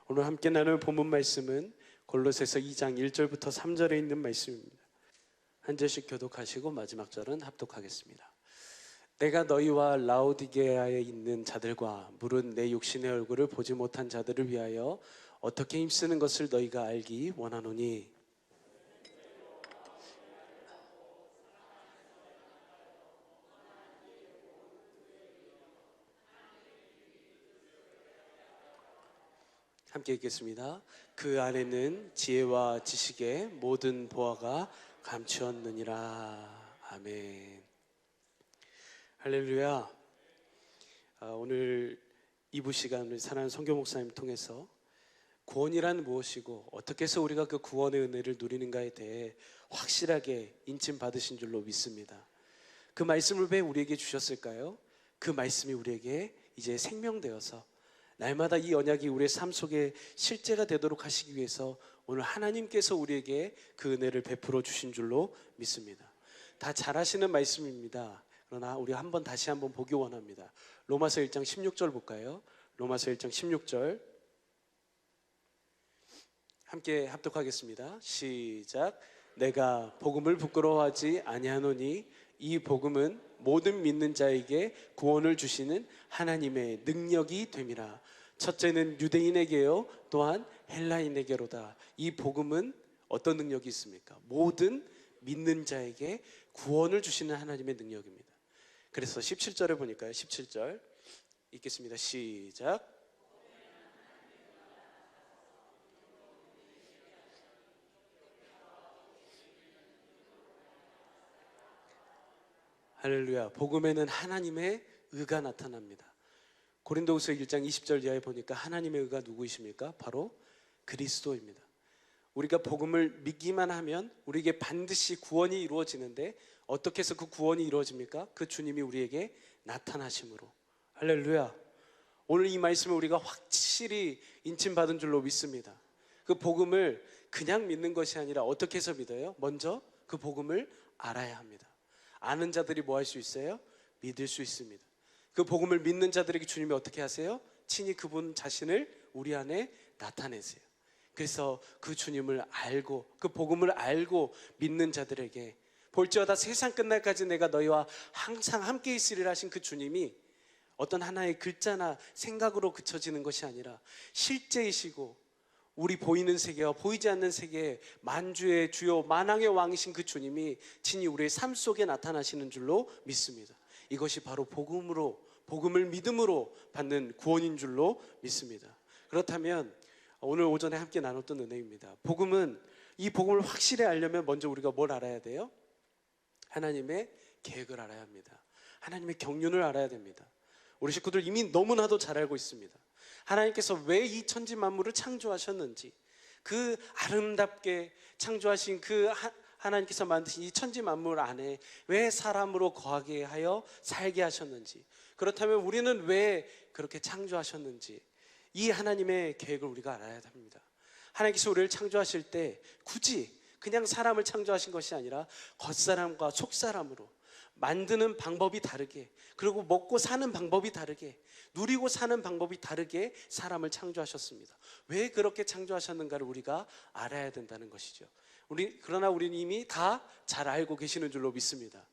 오늘 함께 나눌 본문 말씀은 골로새서 2장 1절부터 3절에 있는 말씀입니다. 한 절씩 교독하시고 마지막 절은 합독하겠습니다. 내가 너희와 라오디게아에 있는 자들과 물은 내 육신의 얼굴을 보지 못한 자들을 위하여 어떻게 힘쓰는 것을 너희가 알기 원하노니, 함께 읽겠습니다. 그 안에는 지혜와 지식의 모든 보화가 감추었느니라. 아멘. 할렐루야. 오늘 2부 시간을 사랑하는 선교 목사님 통해서 구원이란 무엇이고 어떻게 해서 우리가 그 구원의 은혜를 누리는가에 대해 확실하게 인침 받으신 줄로 믿습니다. 그 말씀을 왜 우리에게 주셨을까요? 그 말씀이 우리에게 이제 생명되어서 날마다 이 언약이 우리의 삶 속에 실제가 되도록 하시기 위해서 오늘 하나님께서 우리에게 그 은혜를 베풀어 주신 줄로 믿습니다. 다 잘 하시는 말씀입니다. 그러나 우리 다시 한번 보기 원합니다. 로마서 1장 16절 볼까요? 로마서 1장 16절 함께 합독하겠습니다. 시작. 내가 복음을 부끄러워하지 아니하노니 이 복음은 모든 믿는 자에게 구원을 주시는 하나님의 능력이 됨이라. 첫째는 유대인에게요 또한 헬라인에게로다. 이 복음은 어떤 능력이 있습니까? 모든 믿는 자에게 구원을 주시는 하나님의 능력입니다. 그래서 17절에 보니까요, 17절 읽겠습니다. 시작. 할렐루야. 복음에는 하나님의 의가 나타납니다. 고린도후서 1장 20절 이하에 보니까 하나님의 의가 누구이십니까? 바로 그리스도입니다. 우리가 복음을 믿기만 하면 우리에게 반드시 구원이 이루어지는데 어떻게 해서 그 구원이 이루어집니까? 그 주님이 우리에게 나타나심으로. 할렐루야. 오늘 이 말씀을 우리가 확실히 인침받은 줄로 믿습니다. 그 복음을 그냥 믿는 것이 아니라 어떻게 해서 믿어요? 먼저 그 복음을 알아야 합니다. 아는 자들이 뭐 할 수 있어요? 믿을 수 있습니다. 그 복음을 믿는 자들에게 주님이 어떻게 하세요? 친히 그분 자신을 우리 안에 나타내세요. 그래서 그 주님을 알고 그 복음을 알고 믿는 자들에게 볼지어다 세상 끝날까지 내가 너희와 항상 함께 있으리라 하신 그 주님이 어떤 하나의 글자나 생각으로 그쳐지는 것이 아니라 실제이시고 우리 보이는 세계와 보이지 않는 세계의 만주의 주요 만왕의 왕이신 그 주님이 친히 우리의 삶 속에 나타나시는 줄로 믿습니다. 이것이 바로 복음을 믿음으로 받는 구원인 줄로 믿습니다. 그렇다면 오늘 오전에 함께 나눴던 은혜입니다. 이 복음을 확실히 알려면 먼저 우리가 뭘 알아야 돼요? 하나님의 계획을 알아야 합니다. 하나님의 경륜을 알아야 됩니다. 우리 식구들 이미 너무나도 잘 알고 있습니다. 하나님께서 왜 이 천지 만물을 창조하셨는지, 그 아름답게 창조하신 그 하나님께서 만드신 이 천지 만물 안에 왜 사람으로 거하게 하여 살게 하셨는지, 그렇다면 우리는 왜 그렇게 창조하셨는지, 이 하나님의 계획을 우리가 알아야 합니다. 하나님께서 우리를 창조하실 때 굳이 그냥 사람을 창조하신 것이 아니라 겉사람과 속사람으로 만드는 방법이 다르게, 그리고 먹고 사는 방법이 다르게, 누리고 사는 방법이 다르게 사람을 창조하셨습니다. 왜 그렇게 창조하셨는가를 우리가 알아야 된다는 것이죠. 그러나 우리는 이미 다 잘 알고 계시는 줄로 믿습니다.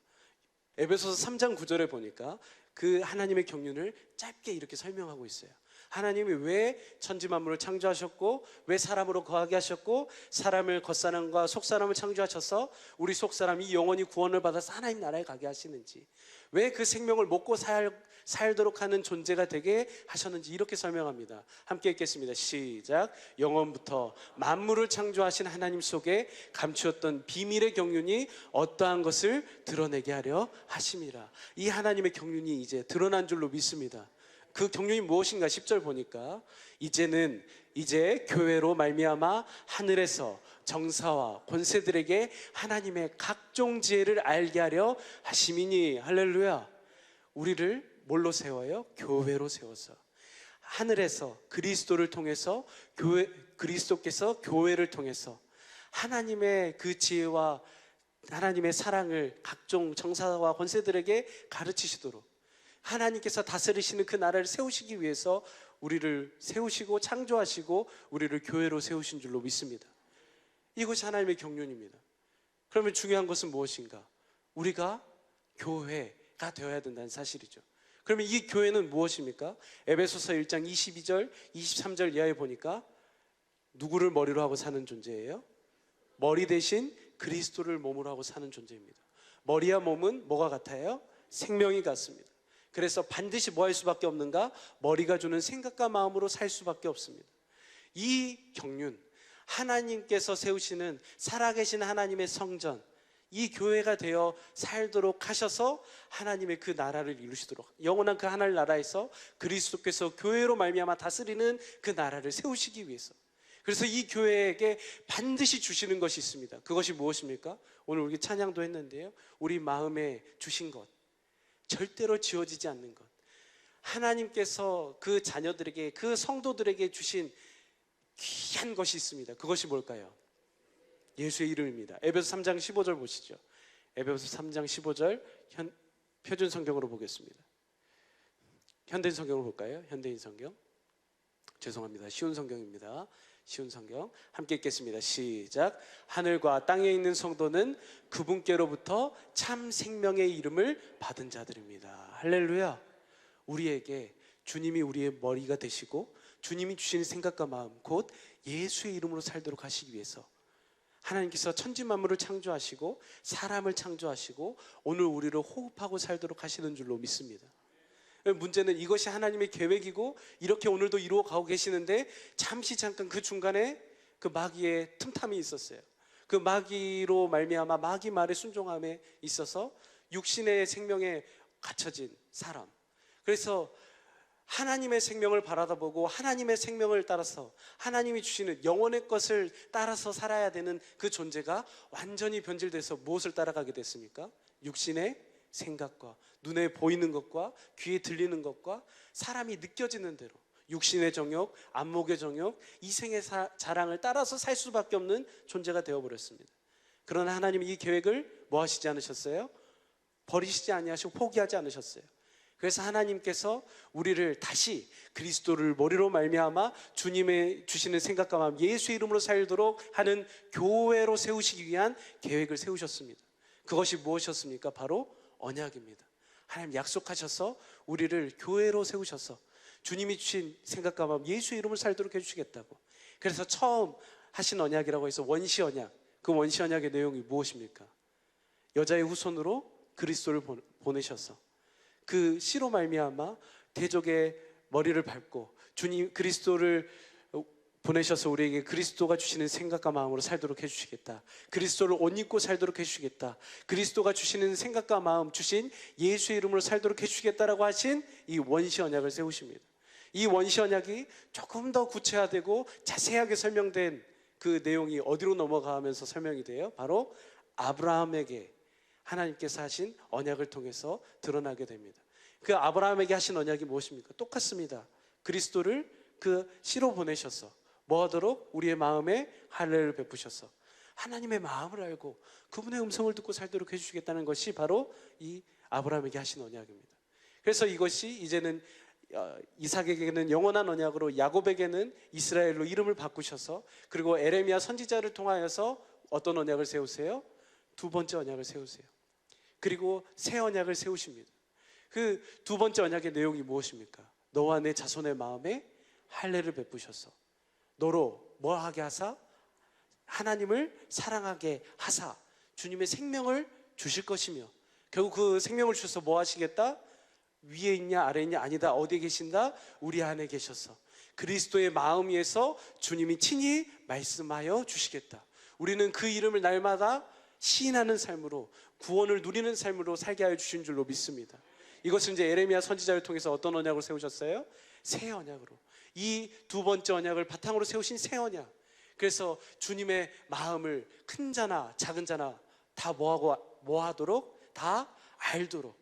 에베소서 3장 9절에 보니까 그 하나님의 경륜을 짧게 이렇게 설명하고 있어요. 하나님이 왜 천지 만물을 창조하셨고, 왜 사람으로 거하게 하셨고, 사람을 겉사람과 속사람을 창조하셔서 우리 속사람이 영원히 구원을 받아서 하나님 나라에 가게 하시는지, 왜 그 생명을 먹고 살도록 하는 존재가 되게 하셨는지 이렇게 설명합니다. 함께 읽겠습니다. 시작. 영원부터 만물을 창조하신 하나님 속에 감추었던 비밀의 경륜이 어떠한 것을 드러내게 하려 하심이라. 이 하나님의 경륜이 이제 드러난 줄로 믿습니다. 그 경륜이 무엇인가? 10절 보니까 이제 교회로 말미암아 하늘에서 정사와 권세들에게 하나님의 각종 지혜를 알게 하려 하심이니. 할렐루야. 우리를 뭘로 세워요? 교회로 세워서 하늘에서 그리스도를 통해서 그리스도께서 교회를 통해서 하나님의 그 지혜와 하나님의 사랑을 각종 정사와 권세들에게 가르치시도록 하나님께서 다스리시는 그 나라를 세우시기 위해서 우리를 세우시고 창조하시고 우리를 교회로 세우신 줄로 믿습니다. 이것이 하나님의 경륜입니다. 그러면 중요한 것은 무엇인가? 우리가 교회가 되어야 된다는 사실이죠. 그러면 이 교회는 무엇입니까? 에베소서 1장 22절, 23절 이하에 보니까 누구를 머리로 하고 사는 존재예요? 머리 대신 그리스도를 몸으로 하고 사는 존재입니다. 머리와 몸은 뭐가 같아요? 생명이 같습니다. 그래서 반드시 뭐 할 수밖에 없는가? 머리가 주는 생각과 마음으로 살 수밖에 없습니다. 이 경륜, 하나님께서 세우시는 살아계신 하나님의 성전, 이 교회가 되어 살도록 하셔서 하나님의 그 나라를 이루시도록, 영원한 그 하나님 나라에서 그리스도께서 교회로 말미암아 다스리는 그 나라를 세우시기 위해서, 그래서 이 교회에게 반드시 주시는 것이 있습니다. 그것이 무엇입니까? 오늘 우리 찬양도 했는데요, 우리 마음에 주신 것, 절대로 지워지지 않는 것, 하나님께서 그 자녀들에게, 그 성도들에게 주신 귀한 것이 있습니다. 그것이 뭘까요? 예수의 이름입니다. 에베소 3장 15절 보시죠. 에베소 3장 15절 표준 성경으로 보겠습니다. 현대인 성경으로 볼까요? 현대인 성경. 죄송합니다. 쉬운 성경입니다. 쉬운 성경 함께 읽겠습니다. 시작. 하늘과 땅에 있는 성도는 그분께로부터 참 생명의 이름을 받은 자들입니다. 할렐루야. 우리에게 주님이 우리의 머리가 되시고 주님이 주시는 생각과 마음, 곧 예수의 이름으로 살도록 하시기 위해서 하나님께서 천지 만물을 창조하시고 사람을 창조하시고 오늘 우리를 호흡하고 살도록 하시는 줄로 믿습니다. 문제는 이것이 하나님의 계획이고 이렇게 오늘도 이루어가고 계시는데, 잠시 잠깐 그 중간에 그 마귀의 틈탐이 있었어요. 그 마귀로 말미암아 마귀 말에 순종함에 있어서 육신의 생명에 갇혀진 사람, 그래서 하나님의 생명을 바라다보고 하나님의 생명을 따라서 하나님이 주시는 영원의 것을 따라서 살아야 되는 그 존재가 완전히 변질돼서 무엇을 따라가게 됐습니까? 육신의 생각과 눈에 보이는 것과 귀에 들리는 것과 사람이 느껴지는 대로 육신의 정욕, 안목의 정욕, 이생의 자랑을 따라서 살 수밖에 없는 존재가 되어버렸습니다. 그러나 하나님이 이 계획을 뭐 하시지 않으셨어요? 버리시지 아니하시고 포기하지 않으셨어요. 그래서 하나님께서 우리를 다시 그리스도를 머리로 말미암아 주님의 주시는 생각과 마음, 예수의 이름으로 살도록 하는 교회로 세우시기 위한 계획을 세우셨습니다. 그것이 무엇이었습니까? 바로 언약입니다. 하나님 약속하셔서 우리를 교회로 세우셔서 주님이 주신 생각과 마음, 예수의 이름으로 살도록 해주시겠다고. 그래서 처음 하신 언약이라고 해서 원시 언약, 그 원시 언약의 내용이 무엇입니까? 여자의 후손으로 그리스도를 보내셔서 그 씨로 말미암아 대적의 머리를 밟고 주님 그리스도를 보내셔서 우리에게 그리스도가 주시는 생각과 마음으로 살도록 해주시겠다, 그리스도를 옷 입고 살도록 해주시겠다, 그리스도가 주시는 생각과 마음 주신 예수의 이름으로 살도록 해주시겠다라고 하신 이 원시 언약을 세우십니다. 이 원시 언약이 조금 더 구체화되고 자세하게 설명된 그 내용이 어디로 넘어가면서 설명이 돼요? 바로 아브라함에게 하나님께서 하신 언약을 통해서 드러나게 됩니다. 그 아브라함에게 하신 언약이 무엇입니까? 똑같습니다. 그리스도를 그 씨로 보내셔서 뭐 하도록? 우리의 마음에 할례를 베푸셔서 하나님의 마음을 알고 그분의 음성을 듣고 살도록 해주시겠다는 것이 바로 이 아브라함에게 하신 언약입니다. 그래서 이것이 이제는 이삭에게는 영원한 언약으로, 야곱에게는 이스라엘로 이름을 바꾸셔서, 그리고 에레미야 선지자를 통하여서 어떤 언약을 세우세요? 두 번째 언약을 세우세요. 그리고 새 언약을 세우십니다. 그 두 번째 언약의 내용이 무엇입니까? 너와 내 자손의 마음에 할례를 베푸셔서 너로 뭐 하게 하사? 하나님을 사랑하게 하사 주님의 생명을 주실 것이며, 결국 그 생명을 주셔서 뭐 하시겠다? 위에 있냐 아래에 있냐 아니다, 어디에 계신다? 우리 안에 계셔서 그리스도의 마음 위에서 주님이 친히 말씀하여 주시겠다. 우리는 그 이름을 날마다 시인하는 삶으로, 구원을 누리는 삶으로 살게 하여 주신 줄로 믿습니다. 이것은 이제 에레미야 선지자를 통해서 어떤 언약을 세우셨어요? 새 언약으로, 이 두 번째 언약을 바탕으로 세우신 새 언약. 그래서 주님의 마음을 큰 자나 작은 자나 다 뭐 하도록? 다 알도록,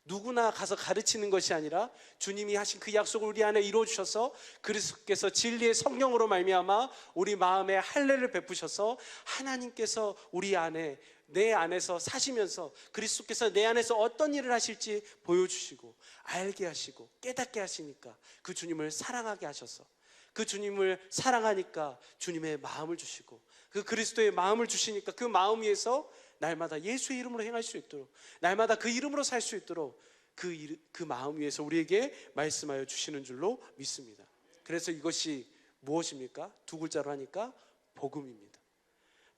누구나 가서 가르치는 것이 아니라 주님이 하신 그 약속을 우리 안에 이루어 주셔서 그리스도께서 진리의 성령으로 말미암아 우리 마음에 할례를 베푸셔서 하나님께서 우리 안에 내 안에서 사시면서 그리스도께서 내 안에서 어떤 일을 하실지 보여주시고 알게 하시고 깨닫게 하시니까 그 주님을 사랑하게 하셔서 그 주님을 사랑하니까 주님의 마음을 주시고 그 그리스도의 마음을 주시니까 그 마음 위에서 날마다 예수의 이름으로 행할 수 있도록 날마다 그 이름으로 살 수 있도록 그 마음 위에서 우리에게 말씀하여 주시는 줄로 믿습니다. 그래서 이것이 무엇입니까? 두 글자로 하니까 복음입니다.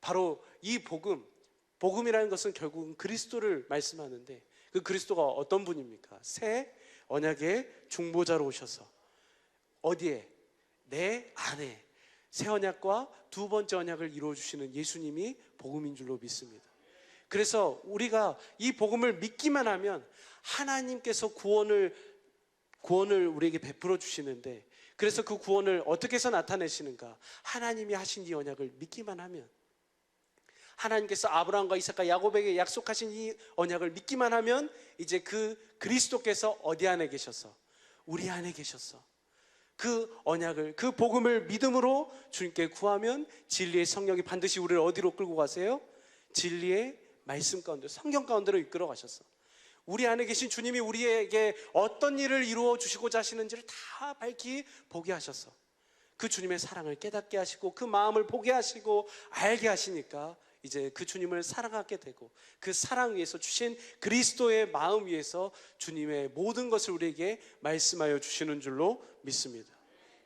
바로 이 복음이라는 것은 결국은 그리스도를 말씀하는데 그 그리스도가 어떤 분입니까? 새 언약의 중보자로 오셔서 어디에? 내 안에 새 언약과 두 번째 언약을 이루어주시는 예수님이 복음인 줄로 믿습니다. 그래서 우리가 이 복음을 믿기만 하면 하나님께서 구원을 우리에게 베풀어 주시는데 그래서 그 구원을 어떻게 해서 나타내시는가? 하나님이 하신 이 언약을 믿기만 하면 하나님께서 아브라함과 이삭과 야곱에게 약속하신 이 언약을 믿기만 하면 이제 그 그리스도께서 어디 안에 계셔서 우리 안에 계셔서 그 언약을 그 복음을 믿음으로 주님께 구하면 진리의 성령이 반드시 우리를 어디로 끌고 가세요? 진리의 말씀 가운데 성경 가운데로 이끌어 가셔서 우리 안에 계신 주님이 우리에게 어떤 일을 이루어 주시고자 하시는지를 다 밝히 보게 하셔서 그 주님의 사랑을 깨닫게 하시고 그 마음을 보게 하시고 알게 하시니까 이제 그 주님을 사랑하게 되고 그 사랑 위에서 주신 그리스도의 마음 위에서 주님의 모든 것을 우리에게 말씀하여 주시는 줄로 믿습니다.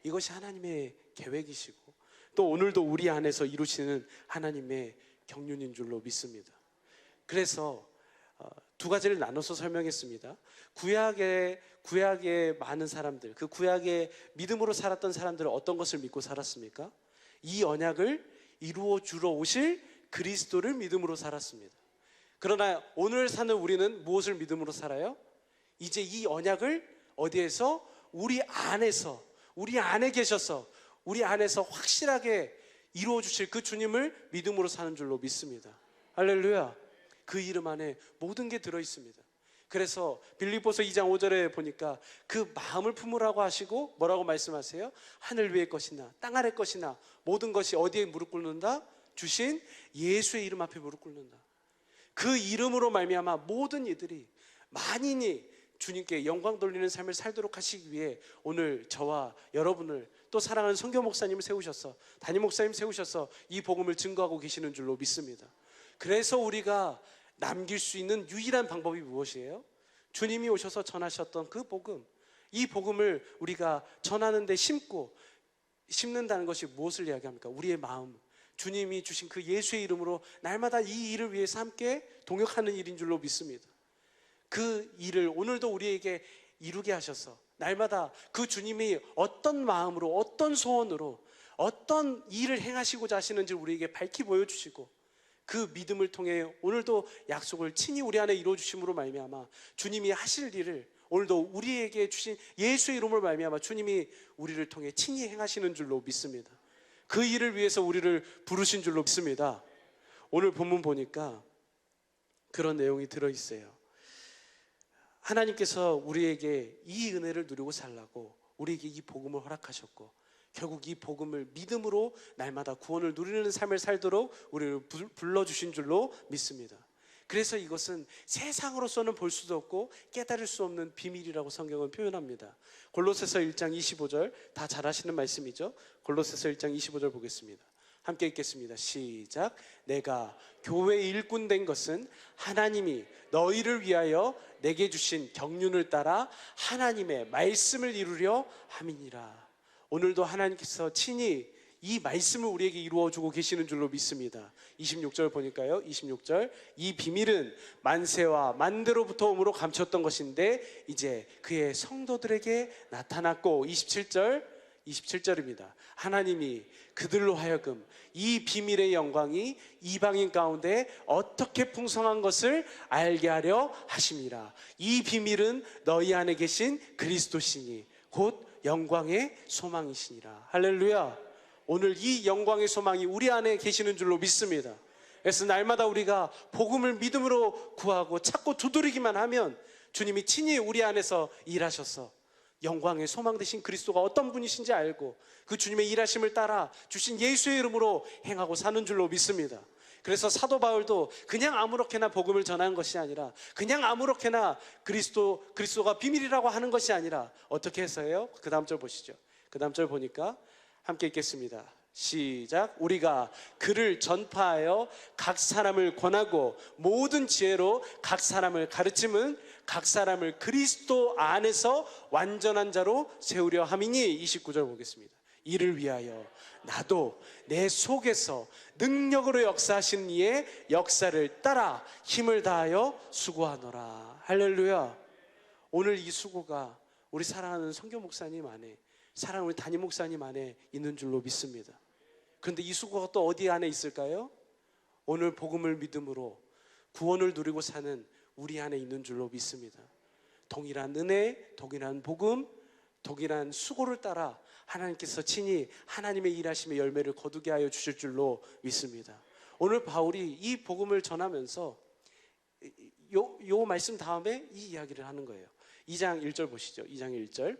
이것이 하나님의 계획이시고 또 오늘도 우리 안에서 이루시는 하나님의 경륜인 줄로 믿습니다. 그래서 두 가지를 나눠서 설명했습니다. 구약의 많은 사람들, 그 구약의 믿음으로 살았던 사람들은 어떤 것을 믿고 살았습니까? 이 언약을 이루어 주러 오실 그리스도를 믿음으로 살았습니다. 그러나 오늘 사는 우리는 무엇을 믿음으로 살아요? 이제 이 언약을 어디에서? 우리 안에 계셔서 우리 안에서 확실하게 이루어 주실 그 주님을 믿음으로 사는 줄로 믿습니다. 할렐루야. 그 이름 안에 모든 게 들어 있습니다. 그래서 빌립보서 2장 5절에 보니까 그 마음을 품으라고 하시고 뭐라고 말씀하세요? 하늘 위의 것이나 땅 아래 것이나 모든 것이 어디에 무릎 꿇는다? 주신 예수의 이름 앞에 무릎 꿇는다. 그 이름으로 말미암아 모든 이들이 만인이 주님께 영광 돌리는 삶을 살도록 하시기 위해 오늘 저와 여러분을 또 사랑하는 선교 목사님을 세우셔서 담임 목사님 세우셔서 이 복음을 증거하고 계시는 줄로 믿습니다. 그래서 우리가 남길 수 있는 유일한 방법이 무엇이에요? 주님이 오셔서 전하셨던 그 복음, 이 복음을 우리가 전하는 데 심는다는 것이 무엇을 이야기합니까? 우리의 마음, 주님이 주신 그 예수의 이름으로 날마다 이 일을 위해서 함께 동역하는 일인 줄로 믿습니다. 그 일을 오늘도 우리에게 이루게 하셔서 날마다 그 주님이 어떤 마음으로 어떤 소원으로 어떤 일을 행하시고자 하시는지 우리에게 밝히 보여주시고 그 믿음을 통해 오늘도 약속을 친히 우리 안에 이루어주심으로 말미암아 주님이 하실 일을 오늘도 우리에게 주신 예수의 이름으로 말미암아 주님이 우리를 통해 친히 행하시는 줄로 믿습니다. 그 일을 위해서 우리를 부르신 줄로 믿습니다. 오늘 본문 보니까 그런 내용이 들어있어요. 하나님께서 우리에게 이 은혜를 누리고 살라고 우리에게 이 복음을 허락하셨고 결국 이 복음을 믿음으로 날마다 구원을 누리는 삶을 살도록 우리를 불러주신 줄로 믿습니다. 그래서 이것은 세상으로서는 볼 수도 없고 깨달을 수 없는 비밀이라고 성경은 표현합니다. 골로새서 1장 25절 다 잘 아시는 말씀이죠. 골로새서 1장 25절 보겠습니다. 함께 읽겠습니다. 시작. 내가 교회의 일꾼 된 것은 하나님이 너희를 위하여 내게 주신 경륜을 따라 하나님의 말씀을 이루려 함이니라. 오늘도 하나님께서 친히 이 말씀을 우리에게 이루어주고 계시는 줄로 믿습니다. 26절 보니까요. 26절 이 비밀은 만세와 만대로부터 오므로 감췄던 것인데 이제 그의 성도들에게 나타났고 27절입니다. 하나님이 그들로 하여금 이 비밀의 영광이 이방인 가운데 어떻게 풍성한 것을 알게 하려 하심이라. 이 비밀은 너희 안에 계신 그리스도시니 곧 영광의 소망이시니라. 할렐루야. 오늘 이 영광의 소망이 우리 안에 계시는 줄로 믿습니다. 그래서 날마다 우리가 복음을 믿음으로 구하고 찾고 두드리기만 하면 주님이 친히 우리 안에서 일하셔서 영광의 소망 되신 그리스도가 어떤 분이신지 알고 그 주님의 일하심을 따라 주신 예수의 이름으로 행하고 사는 줄로 믿습니다. 그래서 사도 바울도 그냥 아무렇게나 복음을 전하는 것이 아니라, 그냥 아무렇게나 그리스도가 비밀이라고 하는 것이 아니라 어떻게 해서요? 그 다음 절 보시죠. 그 다음 절 보니까 함께 읽겠습니다. 시작. 우리가 그를 전파하여 각 사람을 권하고 모든 지혜로 각 사람을 가르침은 각 사람을 그리스도 안에서 완전한 자로 세우려 함이니. 29절 보겠습니다. 이를 위하여 나도 내 속에서 능력으로 역사하신 이의 역사를 따라 힘을 다하여 수고하노라. 할렐루야. 오늘 이 수고가 우리 사랑하는 선교 목사님 안에, 사랑하는 우리 담임 목사님 안에 있는 줄로 믿습니다. 그런데 이 수고가 또 어디 안에 있을까요? 오늘 복음을 믿음으로 구원을 누리고 사는 우리 안에 있는 줄로 믿습니다. 동일한 은혜, 동일한 복음, 동일한 수고를 따라 하나님께서 친히 하나님의 일하심의 열매를 거두게 하여 주실 줄로 믿습니다. 오늘 바울이 이 복음을 전하면서 요 말씀 다음에 이 이야기를 하는 거예요. 2장 1절 보시죠. 2장 1절.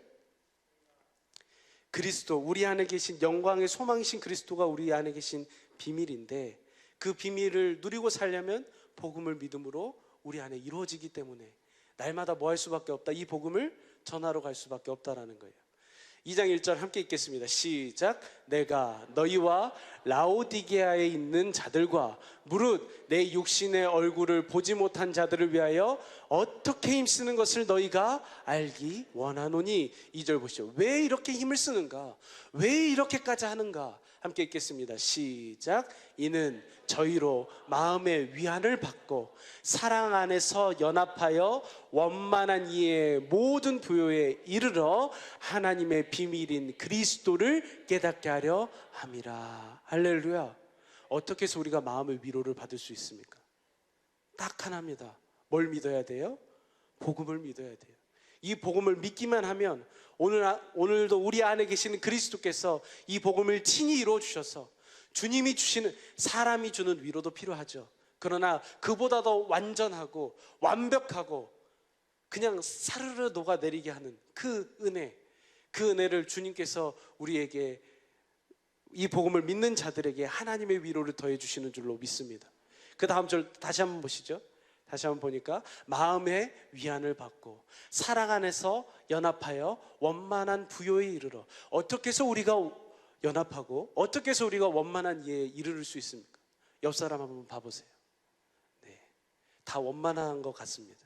그리스도, 우리 안에 계신 영광의 소망이신 그리스도가 우리 안에 계신 비밀인데, 그 비밀을 누리고 살려면 복음을 믿음으로 우리 안에 이루어지기 때문에 날마다 뭐 할 수밖에 없다. 이 복음을 전하러 갈 수밖에 없다라는 거예요. 2장 1절 함께 읽겠습니다. 시작. 내가 너희와 라오디게아에 있는 자들과 무릇 내 육신의 얼굴을 보지 못한 자들을 위하여 어떻게 힘쓰는 것을 너희가 알기 원하노니. 2절 보시죠. 왜 이렇게 힘을 쓰는가? 왜 이렇게까지 하는가? 함께 읽겠습니다. 시작. 이는 저희로 마음의 위안을 받고 사랑 안에서 연합하여 원만한 이의 모든 부요에 이르러 하나님의 비밀인 그리스도를 깨닫게 하려 함이라. 할렐루야. 어떻게 해서 우리가 마음의 위로를 받을 수 있습니까? 딱 하나입니다. 뭘 믿어야 돼요? 복음을 믿어야 돼요. 이 복음을 믿기만 하면 오늘도 우리 안에 계시는 그리스도께서 이 복음을 친히 이루어 주셔서, 주님이 주시는, 사람이 주는 위로도 필요하죠. 그러나 그보다 더 완전하고 완벽하고 그냥 사르르 녹아내리게 하는 그 은혜를 주님께서 우리에게, 이 복음을 믿는 자들에게 하나님의 위로를 더해 주시는 줄로 믿습니다. 그 다음 절 다시 한번 보시죠. 다시 한번 보니까 마음의 위안을 받고 사랑 안에서 연합하여 원만한 부요에 이르러. 어떻게 해서 우리가 연합하고 어떻게 해서 우리가 원만한 이에 이르를 수 있습니까? 옆 사람 한번 봐보세요. 네, 다 원만한 것 같습니다.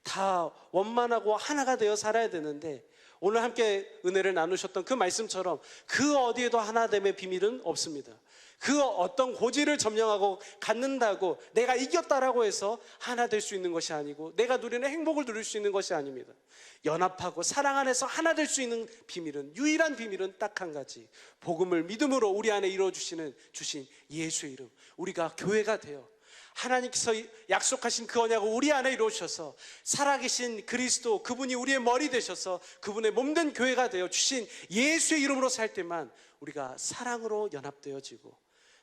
다 원만하고 하나가 되어 살아야 되는데, 오늘 함께 은혜를 나누셨던 그 말씀처럼 그 어디에도 하나됨의 비밀은 없습니다. 그 어떤 고지를 점령하고 갖는다고 내가 이겼다라고 해서 하나 될 수 있는 것이 아니고, 내가 누리는 행복을 누릴 수 있는 것이 아닙니다. 연합하고 사랑 안에서 하나 될 수 있는 비밀은, 유일한 비밀은 딱 한 가지. 복음을 믿음으로 우리 안에 이루어주신 예수의 이름, 우리가 교회가 되어 하나님께서 약속하신 그 언약을 우리 안에 이루어주셔서 살아계신 그리스도, 그분이 우리의 머리 되셔서 그분의 몸된 교회가 되어 주신 예수의 이름으로 살 때만 우리가 사랑으로 연합되어지고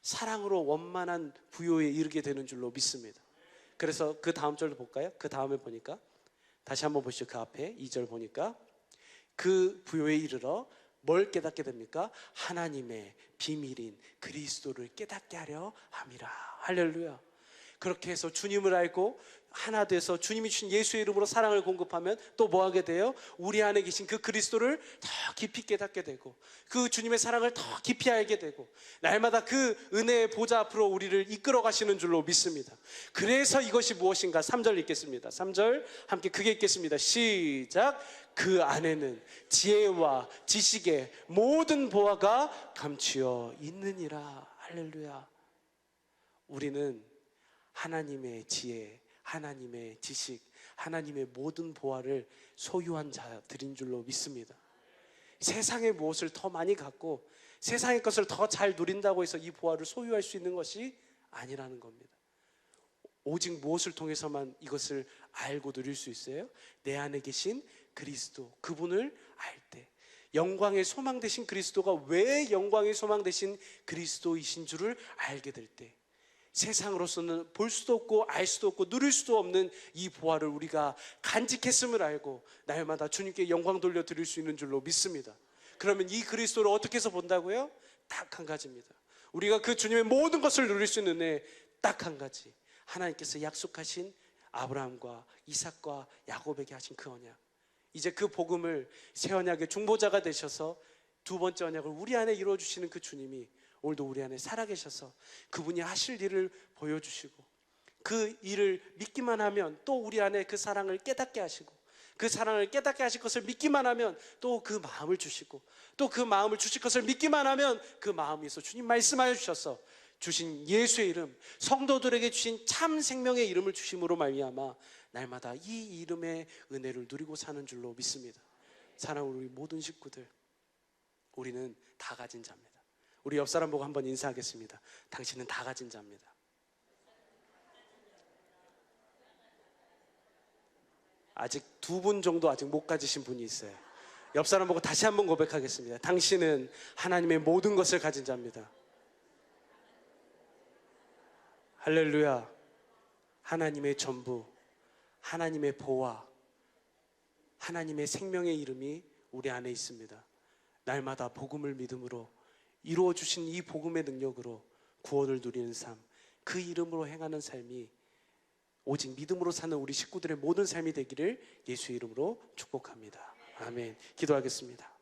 사랑으로 원만한 부요에 이르게 되는 줄로 믿습니다. 그래서 그 다음 절도 볼까요? 그 다음에 보니까 다시 한번 보시죠. 그 앞에 2절 보니까 그 부요에 이르러 뭘 깨닫게 됩니까? 하나님의 비밀인 그리스도를 깨닫게 하려 함이라. 할렐루야. 그렇게 해서 주님을 알고 하나 돼서 주님이 주신 예수의 이름으로 사랑을 공급하면 또 뭐 하게 돼요? 우리 안에 계신 그 그리스도를 더 깊이 깨닫게 되고, 그 주님의 사랑을 더 깊이 알게 되고, 날마다 그 은혜의 보좌 앞으로 우리를 이끌어 가시는 줄로 믿습니다. 그래서 이것이 무엇인가? 3절 읽겠습니다. 3절 함께 크게 읽겠습니다. 시작. 그 안에는 지혜와 지식의 모든 보화가 감추어 있느니라. 할렐루야. 우리는 하나님의 지혜, 하나님의 지식, 하나님의 모든 보화를 소유한 자들인 줄로 믿습니다. 세상의 무엇을 더 많이 갖고 세상의 것을 더 잘 누린다고 해서 이 보화를 소유할 수 있는 것이 아니라는 겁니다. 오직 무엇을 통해서만 이것을 알고 누릴 수 있어요? 내 안에 계신 그리스도, 그분을 알 때, 영광의 소망 되신 그리스도가 왜 영광의 소망 되신 그리스도이신 줄을 알게 될 때, 세상으로서는 볼 수도 없고 알 수도 없고 누릴 수도 없는 이 보화를 우리가 간직했음을 알고 날마다 주님께 영광 돌려드릴 수 있는 줄로 믿습니다. 그러면 이 그리스도를 어떻게 해서 본다고요? 딱 한 가지입니다. 우리가 그 주님의 모든 것을 누릴 수 있는 딱 한 가지, 하나님께서 약속하신 아브라함과 이삭과 야곱에게 하신 그 언약, 이제 그 복음을 새 언약의 중보자가 되셔서 두 번째 언약을 우리 안에 이루어주시는 그 주님이 오늘도 우리 안에 살아계셔서 그분이 하실 일을 보여주시고, 그 일을 믿기만 하면 또 우리 안에 그 사랑을 깨닫게 하시고, 그 사랑을 깨닫게 하실 것을 믿기만 하면 또 그 마음을 주시고, 또 그 마음을 주실 것을 믿기만 하면 그 마음에서 주님 말씀하여 주셔서 주신 예수의 이름, 성도들에게 주신 참 생명의 이름을 주심으로 말미암아 날마다 이 이름의 은혜를 누리고 사는 줄로 믿습니다. 사랑하는 우리 모든 식구들, 우리는 다 가진 자입니다. 우리 옆 사람 보고 한번 인사하겠습니다. 당신은 다 가진 자입니다. 아직 두 분 정도 아직 못 가지신 분이 있어요. 옆 사람 보고 다시 한번 고백하겠습니다. 당신은 하나님의 모든 것을 가진 자입니다. 할렐루야. 하나님의 전부, 하나님의 보화, 하나님의 생명의 이름이 우리 안에 있습니다. 날마다 복음을 믿음으로 이루어주신 이 복음의 능력으로 구원을 누리는 삶, 그 이름으로 행하는 삶이 오직 믿음으로 사는 우리 식구들의 모든 삶이 되기를 예수의 이름으로 축복합니다. 아멘. 기도하겠습니다.